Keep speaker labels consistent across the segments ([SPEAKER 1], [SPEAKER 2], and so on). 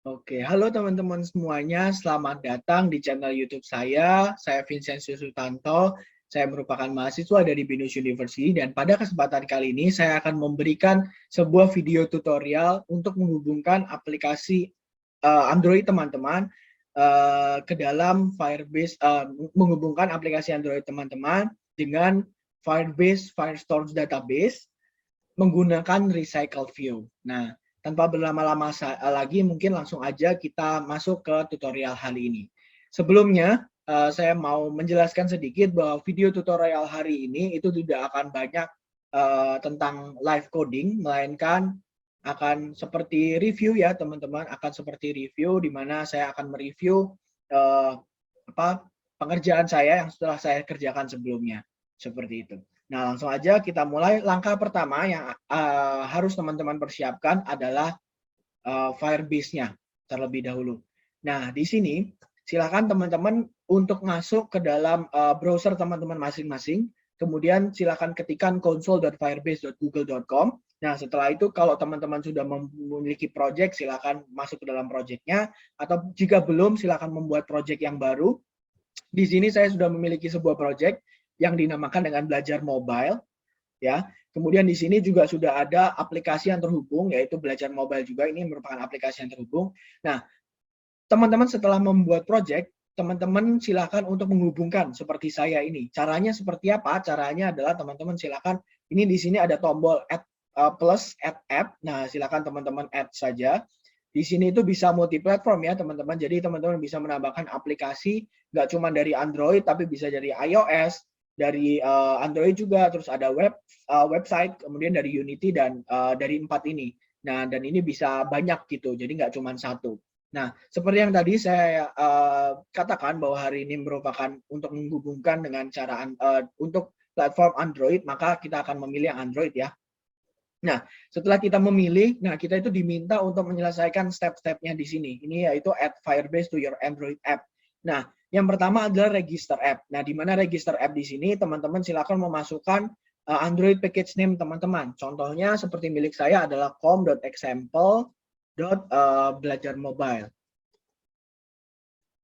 [SPEAKER 1] Oke, halo teman-teman semuanya, selamat datang di channel YouTube saya. Saya Vincencio Sutanto, saya merupakan mahasiswa dari BINUS University dan pada kesempatan kali ini saya akan memberikan sebuah video tutorial untuk menghubungkan aplikasi Android teman-teman ke dalam Firebase, menghubungkan aplikasi Android teman-teman dengan Firebase Firestorage Database menggunakan Recycle View. Nah, tanpa berlama-lama lagi, mungkin langsung aja kita masuk ke tutorial hari ini. Sebelumnya, saya mau menjelaskan sedikit bahwa video tutorial hari ini itu tidak akan banyak tentang live coding, melainkan akan seperti review ya teman-teman, akan seperti review di mana saya akan mereview uh, pengerjaan saya yang setelah saya kerjakan sebelumnya, seperti itu. Nah, langsung aja kita mulai. Langkah pertama yang harus teman-teman persiapkan adalah Firebase-nya terlebih dahulu. Nah, di sini silakan teman-teman untuk masuk ke dalam browser teman-teman masing-masing. Kemudian silakan ketikkan console.firebase.google.com. Nah, setelah itu kalau teman-teman sudah memiliki project, silakan masuk ke dalam project-nya. Atau jika belum, silakan membuat project yang baru. Di sini saya sudah memiliki sebuah project yang dinamakan dengan belajar mobile, ya. Kemudian di sini juga sudah ada aplikasi yang terhubung, yaitu belajar mobile juga. Ini merupakan aplikasi yang terhubung. Nah, teman-teman setelah membuat project, teman-teman silakan untuk menghubungkan seperti saya ini. Caranya seperti apa? Caranya adalah teman-teman silakan, ini di sini ada tombol add plus add app. Nah, silakan teman-teman add saja. Di sini itu bisa multi platform ya teman-teman. Jadi teman-teman bisa menambahkan aplikasi nggak cuma dari Android tapi bisa dari iOS, dari Android juga, terus ada website, kemudian dari Unity dan dari 4 ini. Nah, dan ini bisa banyak gitu. Jadi nggak cuma satu. Nah, seperti yang tadi saya katakan bahwa hari ini merupakan untuk menghubungkan dengan cara untuk platform Android, maka kita akan memilih yang Android ya. Nah, setelah kita memilih, nah kita itu diminta untuk menyelesaikan step-stepnya di sini. Ini yaitu add Firebase to your Android app. Nah, yang pertama adalah register app. Nah, di mana register app di sini, teman-teman silakan memasukkan Android package name teman-teman. Contohnya seperti milik saya adalah com.example.belajar mobile.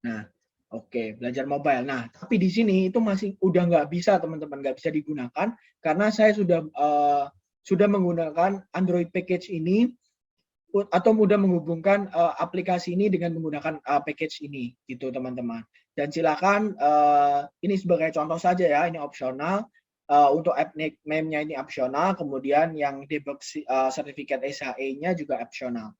[SPEAKER 1] Nah, oke, belajar mobile. Nah, tapi di sini itu masih udah nggak bisa teman-teman, nggak bisa digunakan karena saya sudah menggunakan Android package ini atau mudah menghubungkan aplikasi ini dengan menggunakan package ini gitu teman-teman. Dan silakan ini sebagai contoh saja ya, ini opsional. Untuk app name-nya ini opsional, kemudian yang debug sertifikat SHE-nya juga opsional.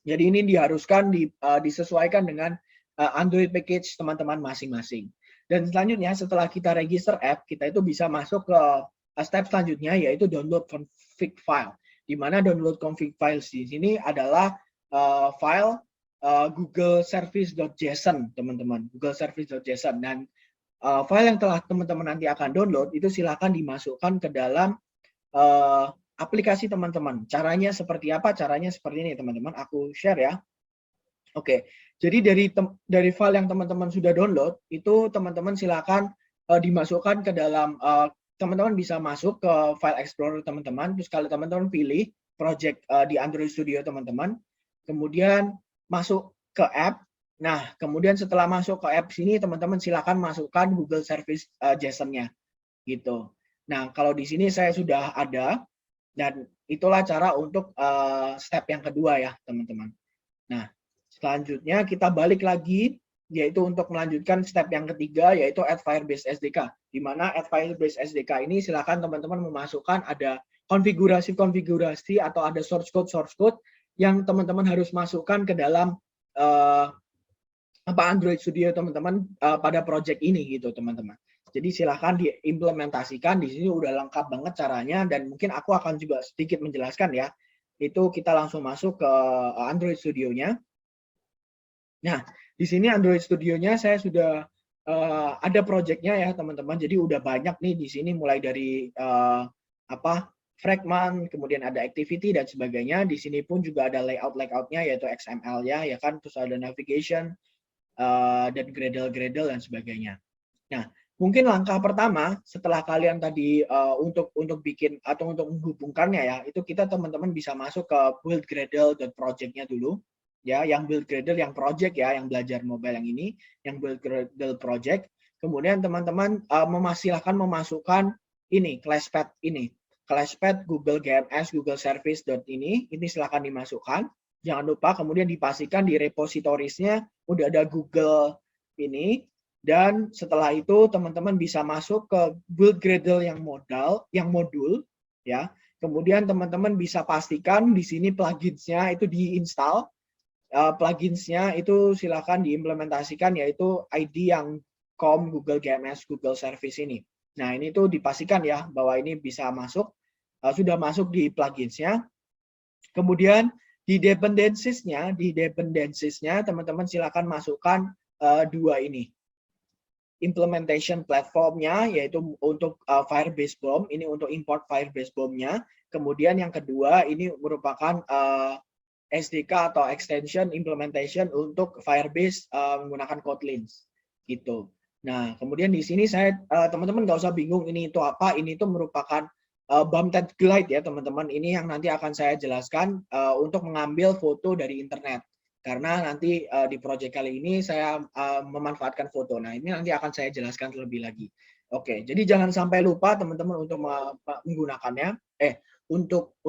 [SPEAKER 1] Jadi ini diharuskan disesuaikan dengan Android package teman-teman masing-masing. Dan selanjutnya setelah kita register app, kita itu bisa masuk ke step selanjutnya yaitu download config file. Di mana download config files di sini adalah file Google Service.json, teman-teman. Google Service.json dan file yang telah teman-teman nanti akan download itu silakan dimasukkan ke dalam aplikasi teman-teman. Caranya seperti apa? Caranya seperti ini, teman-teman. Aku share ya. Oke, jadi dari file yang teman-teman sudah download, itu teman-teman silakan dimasukkan ke dalam, teman-teman bisa masuk ke file explorer teman-teman, terus kalau teman-teman pilih project di Android Studio teman-teman, kemudian masuk ke app. Nah, kemudian setelah masuk ke app sini, teman-teman silakan masukkan Google Service JSON-nya, gitu. Nah, kalau di sini saya sudah ada, dan itulah cara untuk step yang kedua ya, teman-teman. Nah, selanjutnya kita balik lagi, yaitu untuk melanjutkan step yang ketiga, yaitu add Firebase SDK. Di mana add Firebase SDK ini silakan teman-teman memasukkan ada konfigurasi atau ada source code yang teman-teman harus masukkan ke dalam Android Studio teman-teman pada project ini gitu teman-teman. Jadi silahkan diimplementasikan, di sini udah lengkap banget caranya dan mungkin aku akan juga sedikit menjelaskan ya. Itu kita langsung masuk ke Android Studio-nya. Nah, di sini Android Studio-nya saya sudah ada project-nya ya teman-teman. Jadi udah banyak nih di sini mulai dari fragment, kemudian ada activity dan sebagainya. Di sini pun juga ada layout-nya yaitu XML-nya ya kan, terus ada navigation dan Gradle dan sebagainya. Nah, mungkin langkah pertama setelah kalian tadi untuk bikin atau untuk menghubungkannya ya, itu kita teman-teman bisa masuk ke build Gradle.project-nya dulu. ya, yang build Gradle yang project ya, yang belajar mobile yang ini, yang build Gradle project. Kemudian teman-teman silahkan memasukkan ini classpath ini, classpath Google GMS Google Service ini silahkan dimasukkan. Jangan lupa kemudian dipastikan di repositoriesnya udah ada Google ini, dan setelah itu teman-teman bisa masuk ke build Gradle yang modul ya. Kemudian teman-teman bisa pastikan di sini pluginsnya itu diinstal. Pluginsnya itu silakan diimplementasikan, yaitu ID yang COM Google GMS Google Service ini. Nah, ini tuh dipastikan ya bahwa ini bisa masuk, sudah masuk di pluginsnya. Kemudian di dependencies-nya teman-teman silakan masukkan dua ini. Implementation platformnya, yaitu untuk Firebase BOM, ini untuk import Firebase BOM-nya. Kemudian yang kedua ini merupakan SDK atau extension implementation untuk Firebase menggunakan Kotlin gitu. Nah, kemudian di sini saya teman-teman nggak usah bingung ini itu apa. Ini itu merupakan BAMTech Glide ya teman-teman. Ini yang nanti akan saya jelaskan untuk mengambil foto dari internet. Karena nanti di project kali ini saya memanfaatkan foto. Nah, ini nanti akan saya jelaskan terlebih lagi. Oke, jadi jangan sampai lupa teman-teman untuk menggunakannya. Untuk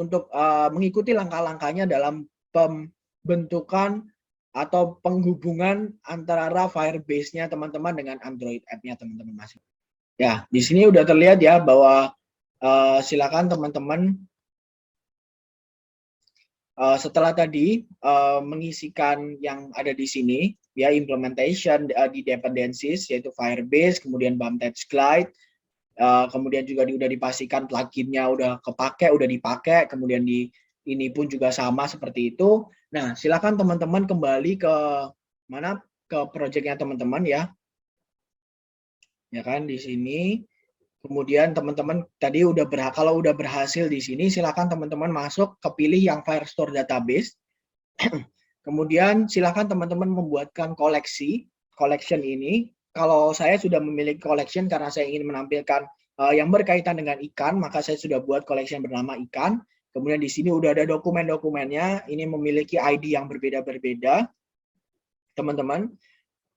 [SPEAKER 1] mengikuti langkah-langkahnya dalam pembentukan atau penghubungan antara Firebase-nya teman-teman dengan Android app-nya teman-teman masing. Ya, di sini udah terlihat ya bahwa silakan teman-teman setelah tadi mengisikan yang ada di sini ya, implementation di dependencies yaitu Firebase, kemudian BAMTech Glide, kemudian juga udah dipastikan pluginnya udah dipakai, kemudian ini pun juga sama seperti itu. Nah, silakan teman-teman kembali ke mana, ke projectnya teman-teman ya. Ya kan di sini. Kemudian teman-teman tadi kalau udah berhasil di sini, silakan teman-teman masuk ke pilih yang Firestore database. Kemudian silakan teman-teman membuatkan collection ini. Kalau saya sudah memiliki collection karena saya ingin menampilkan yang berkaitan dengan ikan, maka saya sudah buat collection bernama ikan. Kemudian di sini udah ada dokumen-dokumennya, ini memiliki ID yang berbeda-berbeda, teman-teman.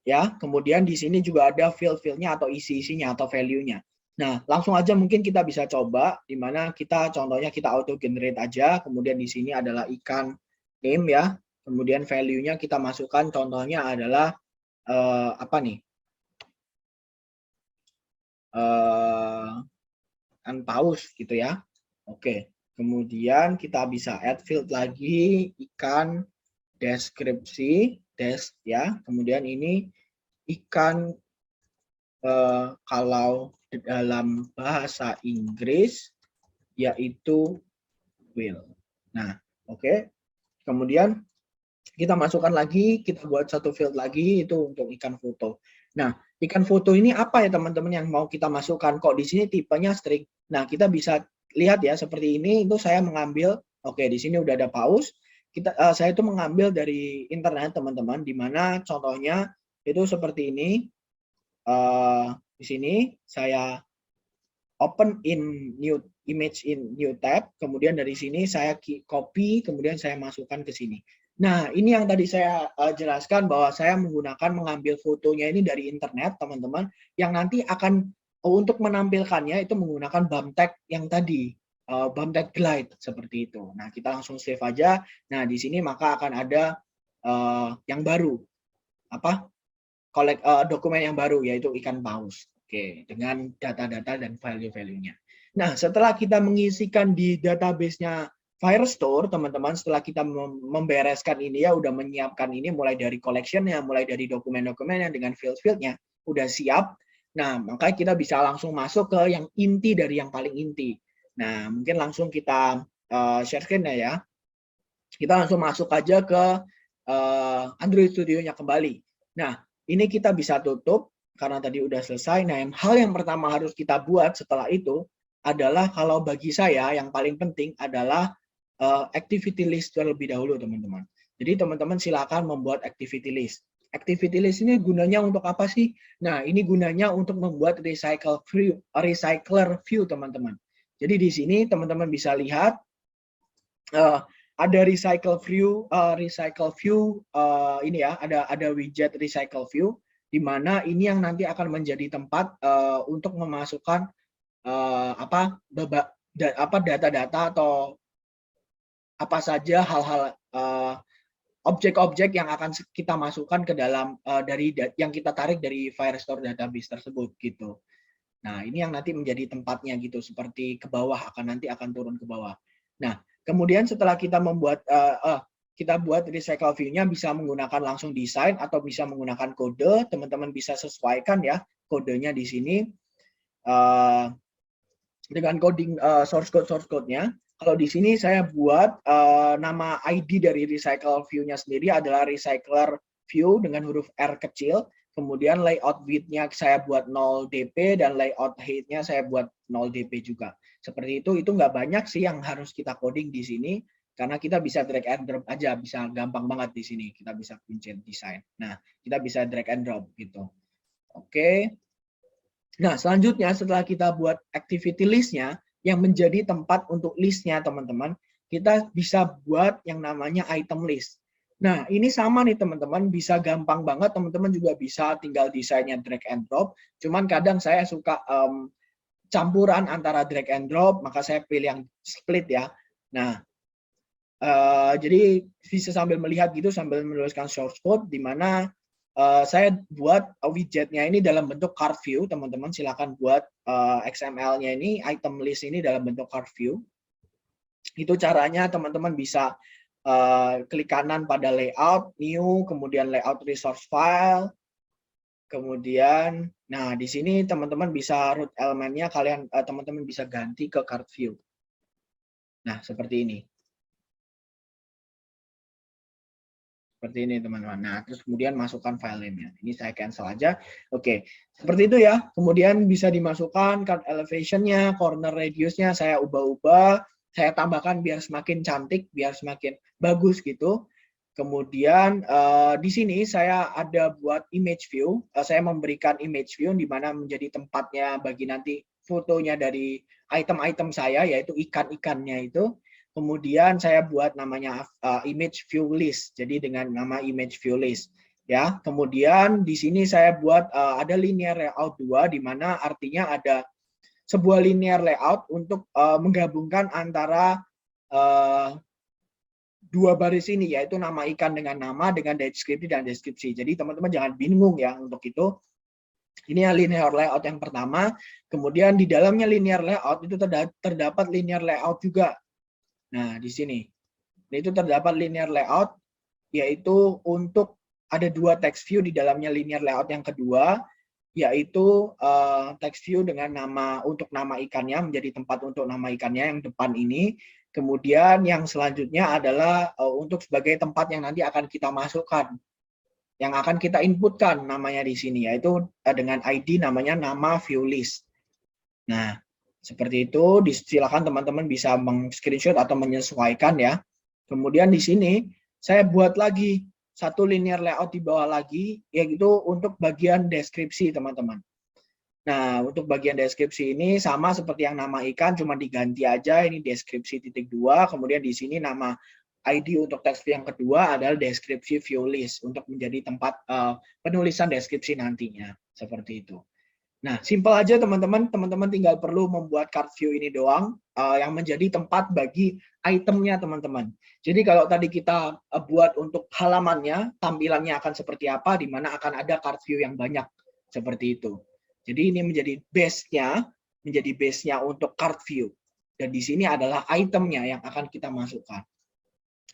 [SPEAKER 1] Ya, kemudian di sini juga ada field-fieldnya atau isi-isinya atau value-nya. Nah, langsung aja mungkin kita bisa coba, di mana kita contohnya kita auto generate aja, kemudian di sini adalah ikan name ya, kemudian value-nya kita masukkan, contohnya adalah apa nih? Ikan paus gitu ya. Oke. Kemudian kita bisa add field lagi, ikan deskripsi, ya. Kemudian ini ikan kalau dalam bahasa Inggris yaitu whale. Nah, oke. Kemudian kita masukkan lagi, kita buat satu field lagi itu untuk ikan foto. Nah, ikan foto ini apa ya teman-teman yang mau kita masukkan? Kok di sini tipenya string? Nah, kita bisa lihat ya seperti ini. Itu saya mengambil, oke di sini udah ada paus. Saya itu mengambil dari internet teman-teman, di mana contohnya itu seperti ini. Di sini saya open in new image in new tab, kemudian dari sini saya copy, kemudian saya masukkan ke sini. Nah, ini yang tadi saya jelaskan bahwa saya mengambil fotonya ini dari internet, teman-teman, yang nanti akan untuk menampilkannya itu menggunakan BAMTech yang tadi, BAMTech Glide seperti itu. Nah, kita langsung save aja. Nah, di sini maka akan ada yang baru, dokumen yang baru yaitu ikan paus. Oke, dengan data-data dan value-value-nya. Nah, setelah kita mengisikan di database-nya Firestore, teman-teman, setelah kita membereskan ini ya, udah menyiapkan ini mulai dari collection-nya, mulai dari dokumen-dokumennya dengan field-field-nya, udah siap. Nah, maka kita bisa langsung masuk ke yang inti dari yang paling inti. Nah, mungkin langsung kita share screen-nya ya. Kita langsung masuk aja ke Android Studio-nya kembali. Nah, ini kita bisa tutup karena tadi udah selesai. Nah, hal yang pertama harus kita buat setelah itu adalah kalau bagi saya yang paling penting adalah activity list terlebih dahulu, teman-teman. Jadi teman-teman silakan membuat activity list. Activity list ini gunanya untuk apa sih? Nah, ini gunanya untuk membuat recycler view, teman-teman. Jadi di sini teman-teman bisa lihat ada recycle view ini ya, ada widget recycle view di mana ini yang nanti akan menjadi tempat untuk memasukkan data-data atau apa saja hal-hal objek-objek yang akan kita masukkan ke dalam dari yang kita tarik dari Firestore database tersebut gitu. Nah, ini yang nanti menjadi tempatnya gitu, seperti ke bawah nanti akan turun ke bawah. Nah, kemudian setelah kita membuat kita buat recycle view-nya bisa menggunakan langsung desain atau bisa menggunakan kode, teman-teman bisa sesuaikan ya kodenya di sini dengan coding source code-nya. Kalau di sini saya buat nama ID dari recycle view-nya sendiri adalah recycler view dengan huruf R kecil. Kemudian layout width-nya saya buat 0 dp dan layout height-nya saya buat 0 dp juga. Seperti itu nggak banyak sih yang harus kita coding di sini karena kita bisa drag and drop aja, bisa gampang banget di sini. Kita bisa pencet desain. Nah, kita bisa drag and drop gitu. Oke. Nah, selanjutnya setelah kita buat activity list-nya yang menjadi tempat untuk list-nya teman-teman, kita bisa buat yang namanya item list. Nah, ini sama nih teman-teman, bisa gampang banget, teman-teman juga bisa tinggal desainnya drag and drop. Cuman kadang saya suka campuran antara drag and drop, maka saya pilih yang split ya. Nah, jadi bisa sambil melihat gitu, sambil menuliskan source code, di mana saya buat widgetnya ini dalam bentuk card view, teman-teman silakan buat XML-nya ini, item list ini dalam bentuk card view. Itu caranya teman-teman bisa klik kanan pada layout, new, kemudian layout resource file, kemudian, nah di sini teman-teman bisa root elemennya, teman-teman bisa ganti ke card view. Nah seperti ini. Seperti ini teman-teman. Nah, terus kemudian masukkan file name-nya. Ini saya cancel aja. Oke, seperti itu ya. Kemudian bisa dimasukkan card elevation-nya, corner radius-nya saya ubah-ubah, saya tambahkan biar semakin cantik, biar semakin bagus gitu. Kemudian di sini saya ada buat image view. Saya memberikan image view di mana menjadi tempatnya bagi nanti fotonya dari item-item saya, yaitu ikan-ikannya itu. Kemudian saya buat namanya image view list. Jadi dengan nama image view list. Ya, kemudian di sini saya buat ada linear layout 2 di mana artinya ada sebuah linear layout untuk menggabungkan antara dua baris ini, yaitu nama ikan dengan nama dengan deskripsi dan deskripsi. Jadi teman-teman jangan bingung ya untuk itu. Ini linear layout yang pertama. Kemudian di dalamnya linear layout itu terdapat linear layout juga. Nah, di sini. Itu terdapat linear layout, yaitu untuk ada dua text view di dalamnya linear layout yang kedua, yaitu text view dengan nama untuk nama ikannya, menjadi tempat untuk nama ikannya yang depan ini. Kemudian yang selanjutnya adalah untuk sebagai tempat yang nanti akan kita masukkan, yang akan kita inputkan namanya di sini, yaitu dengan ID namanya nama view list. Nah, seperti itu, silakan teman-teman bisa meng-screenshot atau menyesuaikan ya. Kemudian di sini saya buat lagi satu linear layout di bawah lagi, yaitu untuk bagian deskripsi teman-teman. Nah, untuk bagian deskripsi ini sama seperti yang nama ikan, cuma diganti aja, ini deskripsi titik 2, kemudian di sini nama ID untuk teks view yang kedua adalah deskripsi view list, untuk menjadi tempat penulisan deskripsi nantinya, seperti itu. Nah, simpel aja teman-teman tinggal perlu membuat card view ini doang yang menjadi tempat bagi itemnya teman-teman. Jadi kalau tadi kita buat untuk halamannya, tampilannya akan seperti apa, di mana akan ada card view yang banyak seperti itu. Jadi ini menjadi base-nya untuk card view. Dan di sini adalah itemnya yang akan kita masukkan.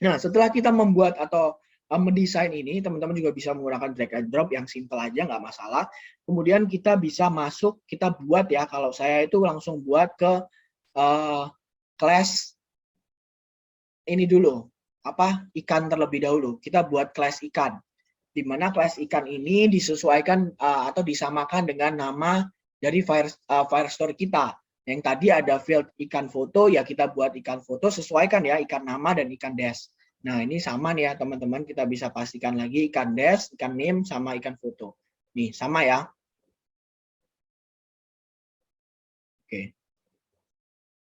[SPEAKER 1] Nah, setelah kita membuat atau mendesain ini, teman-teman juga bisa menggunakan drag and drop yang simple aja, nggak masalah. Kemudian kita bisa masuk, kita buat ya, kalau saya itu langsung buat ke class ini dulu, ikan terlebih dahulu. Kita buat class ikan, di mana class ikan ini disesuaikan atau disamakan dengan nama dari Firestore kita. Yang tadi ada field ikan foto, ya kita buat ikan foto, sesuaikan ya, ikan nama dan ikan dash. Nah, ini sama nih ya teman-teman, kita bisa pastikan lagi ikan dash, ikan name, sama ikan foto. Nih, sama ya.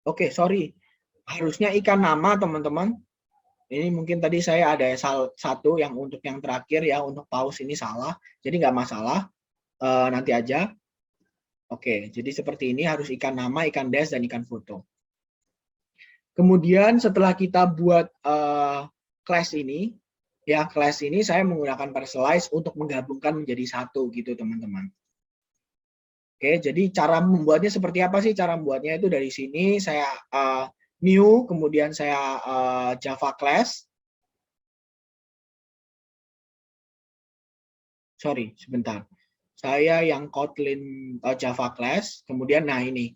[SPEAKER 1] Oke, sorry. Harusnya ikan nama teman-teman. Ini mungkin tadi saya ada satu yang untuk yang terakhir ya, untuk pause ini salah. Jadi nggak masalah, nanti aja. Oke, jadi seperti ini harus ikan nama, ikan dash, dan ikan foto. Kemudian setelah kita buat class ini, ya class ini saya menggunakan personalize untuk menggabungkan menjadi satu gitu teman-teman. Oke, jadi cara membuatnya seperti apa sih? Cara membuatnya itu dari sini saya new, kemudian saya Java class. Sorry, sebentar. Saya yang Kotlin Java class, kemudian nah ini.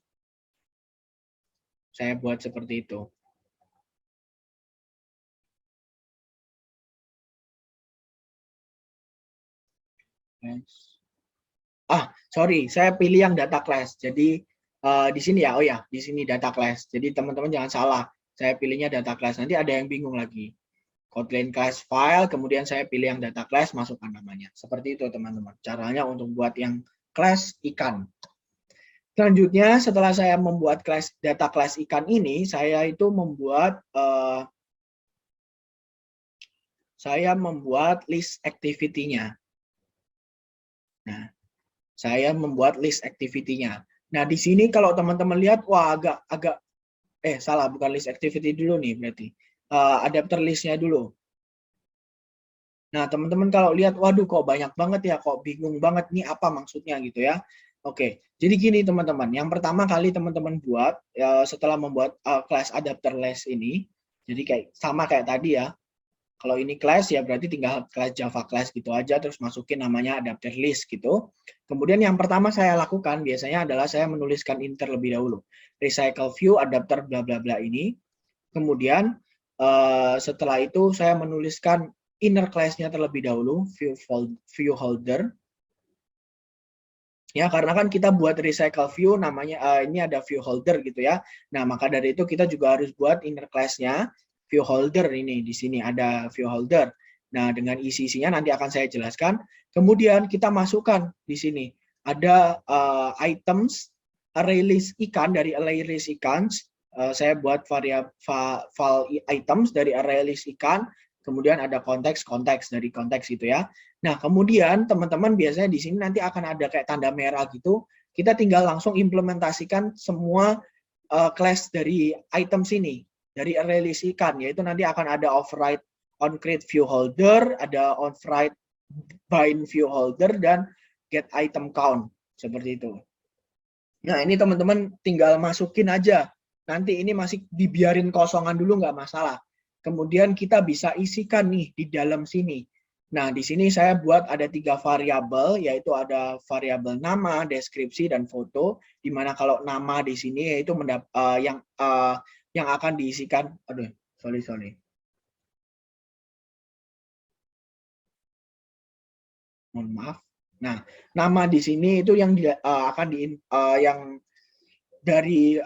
[SPEAKER 1] Saya buat seperti itu. Sorry, saya pilih yang data class. Jadi di sini ya, oh ya, di sini data class. Jadi teman-teman jangan salah, saya pilihnya data class. Nanti ada yang bingung lagi. Kotlin class file, kemudian saya pilih yang data class, masukkan namanya. Seperti itu teman-teman. Caranya untuk buat yang class ikan. Selanjutnya, setelah saya membuat class data class ikan ini, saya itu membuat list activity-nya. Nah, saya membuat list activity-nya. Nah, di sini kalau teman-teman lihat, wah agak salah, bukan list activity dulu nih berarti. Adapter list-nya dulu. Nah, teman-teman kalau lihat, waduh kok banyak banget ya, kok bingung banget nih apa maksudnya gitu ya. Oke, jadi gini teman-teman, yang pertama kali teman-teman buat, setelah membuat class adapter list ini, jadi sama kayak tadi ya, kalau ini class ya berarti tinggal class Java class gitu aja, terus masukin namanya adapter list gitu. Kemudian yang pertama saya lakukan biasanya adalah saya menuliskan in terlebih dahulu. Recycle view adapter bla bla bla ini. Kemudian setelah itu saya menuliskan inner class-nya terlebih dahulu, view holder. Ya, karena kan kita buat recycle view namanya ini ada view holder gitu ya. Nah, maka dari itu kita juga harus buat inner class-nya view holder ini di sini ada view holder. Nah, dengan isi-isinya nanti akan saya jelaskan. Kemudian kita masukkan di sini ada items array list ikan dari array list ikan. Saya buat file items dari array list ikan. Kemudian ada konteks dari konteks gitu ya. Nah, kemudian teman-teman biasanya di sini nanti akan ada kayak tanda merah gitu. Kita tinggal langsung implementasikan semua class dari item sini, dari array list ikan, yaitu nanti akan ada override on create view holder, ada override bind view holder, dan get item count, seperti itu. Nah, ini teman-teman tinggal masukin aja. Nanti ini masih dibiarin kosongan dulu, nggak masalah. Kemudian kita bisa isikan nih di dalam sini. Nah, di sini saya buat ada 3 variabel, yaitu ada variabel nama, deskripsi, dan foto. Di mana kalau nama di sini yaitu yang akan diisikan. Aduh, sorry. Mohon maaf. Nah, nama di sini itu yang yang dari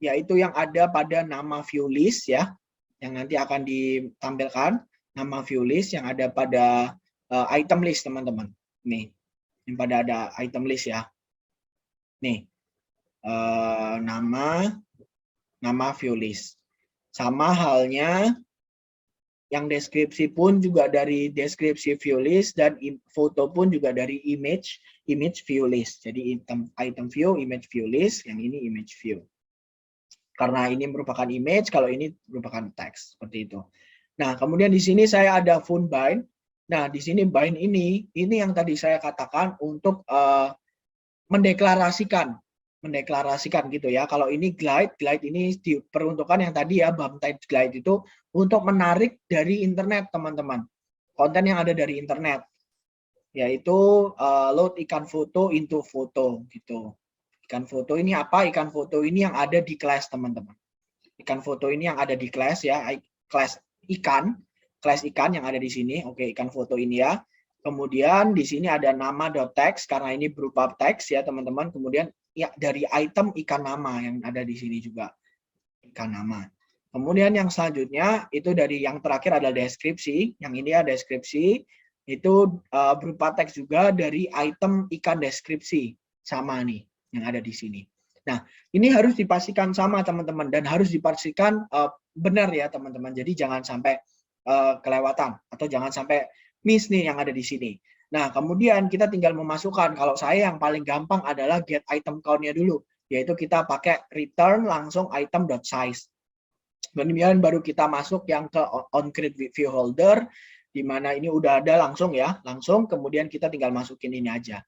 [SPEAKER 1] yaitu yang ada pada nama view list ya, yang nanti akan ditampilkan nama view list yang ada pada item list teman-teman. Nih, yang pada ada item list ya. Nih, nama view list. Sama halnya yang deskripsi pun juga dari deskripsi view list, dan foto pun juga dari image view list. Jadi item view, image view list, yang ini image view. Karena ini merupakan image, kalau ini merupakan teks, seperti itu. Nah, kemudian di sini saya ada font bind. Nah, di sini bind ini yang tadi saya katakan untuk mendeklarasikan gitu ya. Kalau ini glide ini diperuntukkan yang tadi ya, bump type glide itu untuk menarik dari internet, teman-teman. Konten yang ada dari internet, yaitu load ikan foto into foto gitu. Ikan foto ini apa? Ikan foto ini yang ada di class, teman-teman. Ikan foto ini yang ada di class ya, class ikan yang ada di sini. Oke, ikan foto ini ya. Kemudian di sini ada nama.text karena ini berupa teks ya, teman-teman. Kemudian ya dari item ikan nama yang ada di sini juga. Ikan nama. Kemudian yang selanjutnya itu dari yang terakhir adalah deskripsi. Yang ini ya deskripsi, itu berupa teks juga dari item ikan deskripsi. Sama nih yang ada di sini. Nah, ini harus dipastikan sama teman-teman dan harus dipastikan benar ya teman-teman. Jadi jangan sampai kelewatan atau jangan sampai miss nih yang ada di sini. Nah, kemudian kita tinggal memasukkan. Kalau saya yang paling gampang adalah get item count-nya dulu, yaitu kita pakai return langsung item.size. Kemudian baru kita masuk yang ke on-create view holder, di mana ini udah ada langsung ya, langsung. Kemudian kita tinggal masukin ini aja.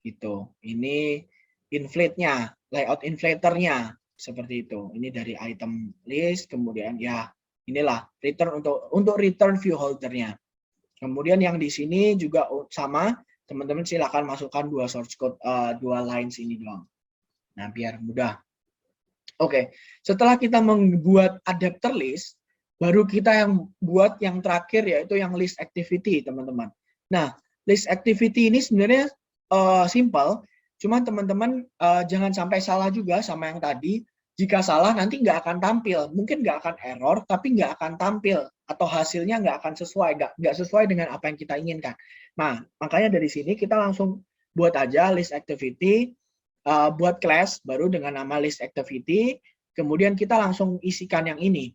[SPEAKER 1] Gitu. Ini inflate-nya, layout inflator-nya seperti itu. Ini dari item list, kemudian ya inilah return untuk return view holder-nya. Kemudian yang di sini juga sama, teman-teman silakan masukkan dua source code, dua lines ini doang. Nah, biar mudah. Oke, setelah kita membuat adapter list, baru kita yang buat yang terakhir yaitu yang list activity, teman-teman. Nah, list activity ini sebenarnya simple, cuma teman-teman jangan sampai salah juga sama yang tadi. Jika salah nanti nggak akan tampil, mungkin nggak akan error, tapi nggak akan tampil atau hasilnya nggak akan sesuai, nggak sesuai dengan apa yang kita inginkan. Nah, makanya dari sini kita langsung buat aja list activity, buat class baru dengan nama list activity, kemudian kita langsung isikan yang ini.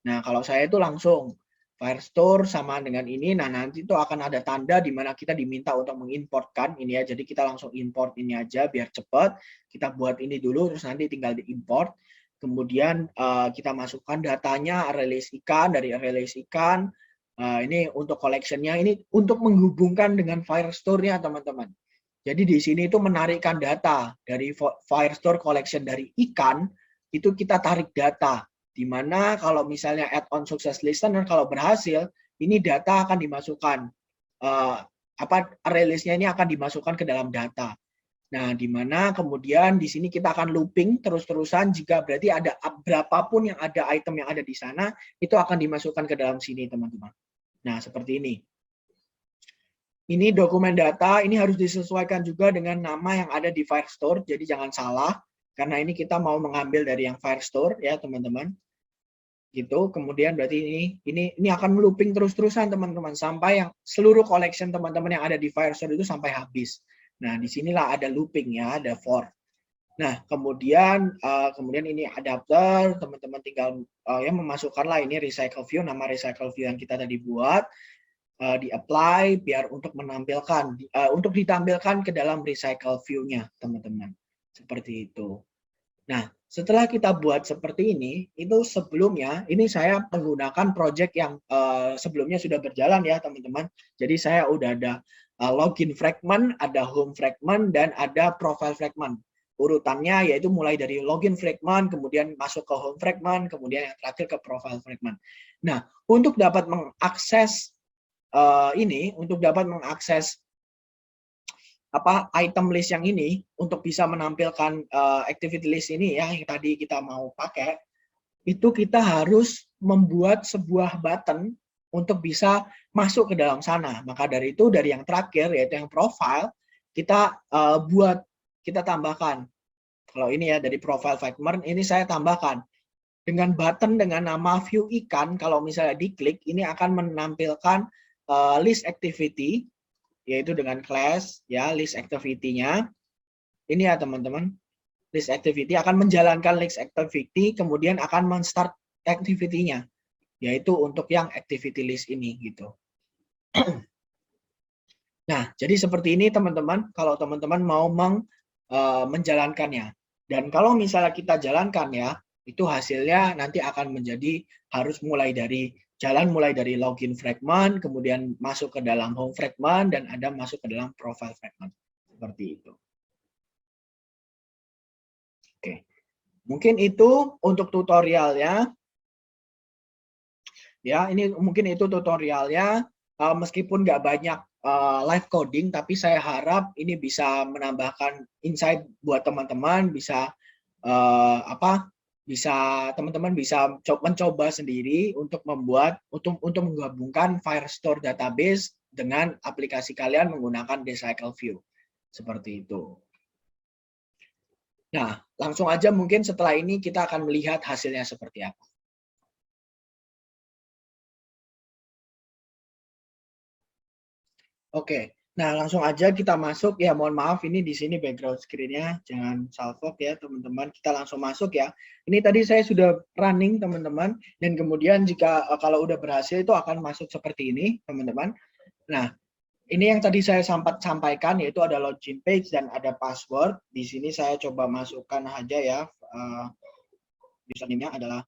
[SPEAKER 1] Nah, kalau saya itu langsung Firestore sama dengan ini. Nah, nanti itu akan ada tanda di mana kita diminta untuk mengimportkan ini ya. Jadi kita langsung import ini aja biar cepat. Kita buat ini dulu, terus nanti tinggal diimport. Kemudian kita masukkan datanya, release ikan, dari release ikan. Ini untuk collection-nya, ini untuk menghubungkan dengan Firestore-nya teman-teman. Jadi di sini itu menarikkan data dari Firestore collection dari ikan, itu kita tarik data. Di mana kalau misalnya add-on sukses listener kalau berhasil, ini data akan dimasukkan, release-nya ini akan dimasukkan ke dalam data. Nah, di mana kemudian di sini kita akan looping terus-terusan jika berarti ada berapapun yang ada item yang ada di sana, itu akan dimasukkan ke dalam sini, teman-teman. Nah, seperti ini. Ini dokumen data, ini harus disesuaikan juga dengan nama yang ada di Firestore, jadi jangan salah, karena ini kita mau mengambil dari yang Firestore ya teman-teman. Gitu. Kemudian berarti ini akan looping terus-terusan teman-teman sampai yang seluruh collection teman-teman yang ada di Firestore itu sampai habis. Nah, disinilah ada looping ya, ada for. Nah, kemudian ini adapter, teman-teman tinggal ya memasukkanlah ini recycle view, nama recycle view yang kita tadi buat, di apply biar untuk menampilkan, untuk ditampilkan ke dalam recycle view-nya teman-teman. Seperti itu. Nah, setelah kita buat seperti ini, itu sebelumnya, ini saya menggunakan project yang sebelumnya sudah berjalan ya teman-teman. Jadi saya udah ada login fragment, ada home fragment, dan ada profile fragment. Urutannya yaitu mulai dari login fragment, kemudian masuk ke home fragment, kemudian yang terakhir ke profile fragment. Nah, untuk dapat mengakses untuk dapat mengakses item list yang ini untuk bisa menampilkan activity list ini ya yang tadi kita mau pakai, itu kita harus membuat sebuah button untuk bisa masuk ke dalam sana. Maka dari itu dari yang terakhir yaitu yang profile kita kita tambahkan. Kalau ini ya dari profile fragment ini saya tambahkan dengan button dengan nama view ikan. Kalau misalnya diklik ini akan menampilkan list activity yaitu dengan class ya list activity-nya. Ini ya teman-teman. List activity akan menjalankan list activity kemudian akan men-start activity-nya yaitu untuk yang activity list ini gitu. Nah, jadi seperti ini teman-teman kalau teman-teman mau menjalankannya. Dan kalau misalnya kita jalankan ya, itu hasilnya nanti akan menjadi harus mulai dari login fragment, kemudian masuk ke dalam home fragment, dan ada masuk ke dalam profile fragment. Seperti itu. Oke, mungkin itu untuk tutorialnya. Ya, ini mungkin itu tutorialnya. Meskipun nggak banyak live coding, tapi saya harap ini bisa menambahkan insight buat teman-teman, bisa teman-teman bisa mencoba sendiri untuk menggabungkan Firestore database dengan aplikasi kalian menggunakan Recycle View. Seperti itu. Nah, langsung aja mungkin setelah ini kita akan melihat hasilnya seperti apa. Oke, Nah, langsung aja kita masuk. Ya, mohon maaf ini di sini background screen-nya jangan salfok ya, teman-teman. Kita langsung masuk ya. Ini tadi saya sudah running, teman-teman. Dan kemudian jika kalau udah berhasil itu akan masuk seperti ini, teman-teman. Nah, ini yang tadi saya sampaikan yaitu ada login page dan ada password. Di sini saya coba masukkan aja ya. Username-nya adalah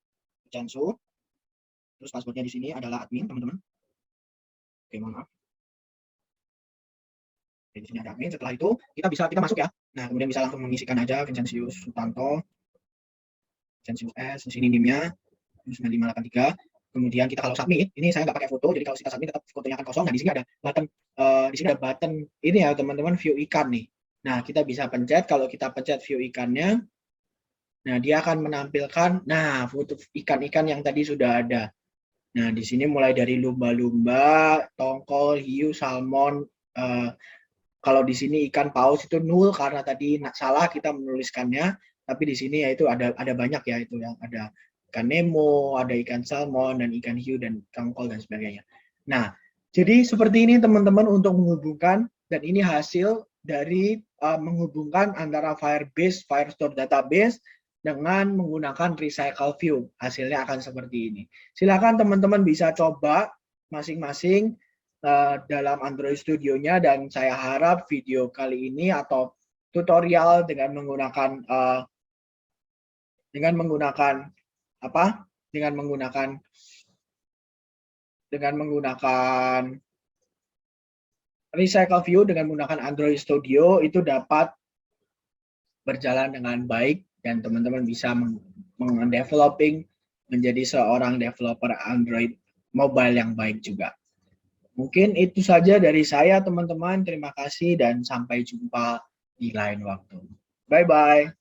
[SPEAKER 1] Jansu. Terus passwordnya di sini adalah admin, teman-teman. Oke, mohon maaf. Di sini ada admin. Setelah itu kita masuk ya. Nah, kemudian bisa langsung mengisikan aja Vincenzius Sutanto, Vincenzius S, di sini NIM-nya 9583. Kemudian kita kalau submit, ini saya nggak pakai foto, jadi kalau kita submit tetap fotonya akan kosong. Nah, di sini ada button, ini ya teman-teman, view ikan nih. Nah, kita bisa pencet. Kalau kita pencet view ikannya, nah dia akan menampilkan, nah foto ikan-ikan yang tadi sudah ada. Nah, di sini mulai dari lumba-lumba, tongkol, hiu, salmon. Kalau di sini ikan paus itu nul karena tadi salah kita menuliskannya, tapi di sini yaitu ada banyak ya, itu yang ada ikan Nemo, ada ikan salmon dan ikan hiu dan tongkol dan sebagainya. Nah, jadi seperti ini teman-teman untuk menghubungkan, dan ini hasil dari menghubungkan antara Firebase, Firestore Database dengan menggunakan Recycle View. Hasilnya akan seperti ini. Silakan teman-teman bisa coba masing-masing dalam Android Studio-nya, dan saya harap video kali ini atau tutorial dengan menggunakan Recycle View dengan menggunakan Android Studio itu dapat berjalan dengan baik dan teman-teman bisa mendeveloping menjadi seorang developer Android mobile yang baik juga. Mungkin itu saja dari saya, teman-teman. Terima kasih dan sampai jumpa di lain waktu. Bye-bye.